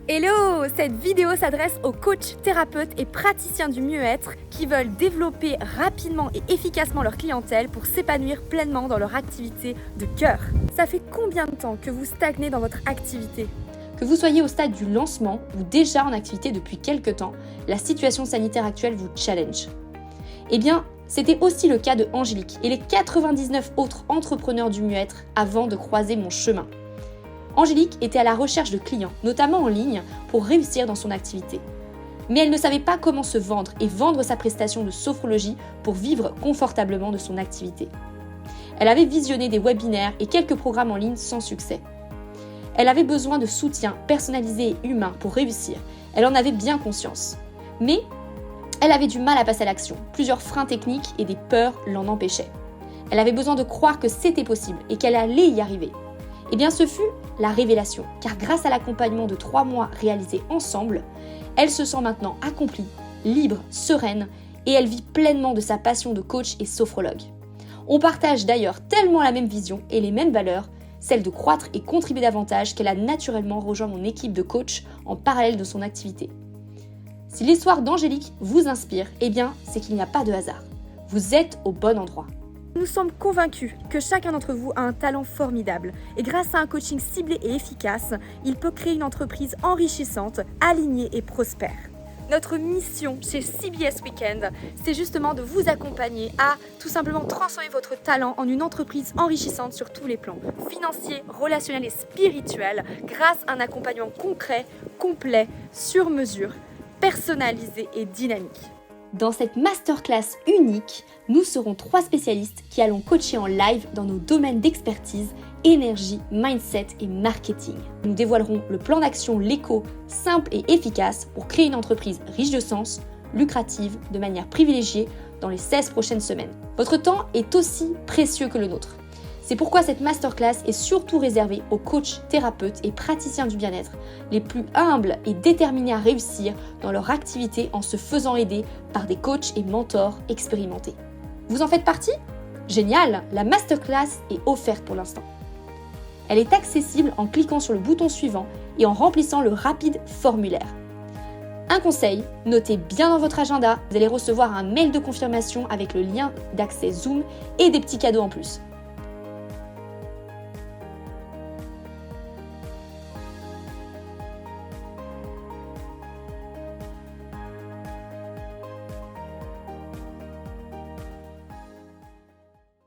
Hello! Cette vidéo s'adresse aux coachs, thérapeutes et praticiens du mieux-être qui veulent développer rapidement et efficacement leur clientèle pour s'épanouir pleinement dans leur activité de cœur. Ça fait combien de temps que vous stagnez dans votre activité? Que vous soyez au stade du lancement ou déjà en activité depuis quelques temps, la situation sanitaire actuelle vous challenge. Eh bien, c'était aussi le cas de Angélique et les 99 autres entrepreneurs du mieux-être avant de croiser mon chemin. Angélique était à la recherche de clients, notamment en ligne, pour réussir dans son activité. Mais elle ne savait pas comment se vendre et vendre sa prestation de sophrologie pour vivre confortablement de son activité. Elle avait visionné des webinaires et quelques programmes en ligne sans succès. Elle avait besoin de soutien personnalisé et humain pour réussir. Elle en avait bien conscience. Mais elle avait du mal à passer à l'action. Plusieurs freins techniques et des peurs l'en empêchaient. Elle avait besoin de croire que c'était possible et qu'elle allait y arriver. Eh bien, ce fut la révélation, car grâce à l'accompagnement de 3 mois réalisés ensemble, elle se sent maintenant accomplie, libre, sereine, et elle vit pleinement de sa passion de coach et sophrologue. On partage d'ailleurs tellement la même vision et les mêmes valeurs, celle de croître et contribuer davantage, qu'elle a naturellement rejoint mon équipe de coach en parallèle de son activité. Si l'histoire d'Angélique vous inspire, eh bien, c'est qu'il n'y a pas de hasard. Vous êtes au bon endroit. Nous sommes convaincus que chacun d'entre vous a un talent formidable et grâce à un coaching ciblé et efficace, il peut créer une entreprise enrichissante, alignée et prospère. Notre mission chez CBS Weekend, c'est justement de vous accompagner à tout simplement transformer votre talent en une entreprise enrichissante sur tous les plans, financiers, relationnels et spirituels, grâce à un accompagnement concret, complet, sur mesure, personnalisé et dynamique. Dans cette masterclass unique, nous serons 3 spécialistes qui allons coacher en live dans nos domaines d'expertise, énergie, mindset et marketing. Nous dévoilerons le plan d'action LECO simple et efficace pour créer une entreprise riche de sens, lucrative, de manière privilégiée dans les 16 prochaines semaines. Votre temps est aussi précieux que le nôtre. C'est pourquoi cette masterclass est surtout réservée aux coachs, thérapeutes et praticiens du bien-être, les plus humbles et déterminés à réussir dans leur activité en se faisant aider par des coachs et mentors expérimentés. Vous en faites partie? Génial! La masterclass est offerte pour l'instant. Elle est accessible en cliquant sur le bouton suivant et en remplissant le rapide formulaire. Un conseil, notez bien dans votre agenda, vous allez recevoir un mail de confirmation avec le lien d'accès Zoom et des petits cadeaux en plus.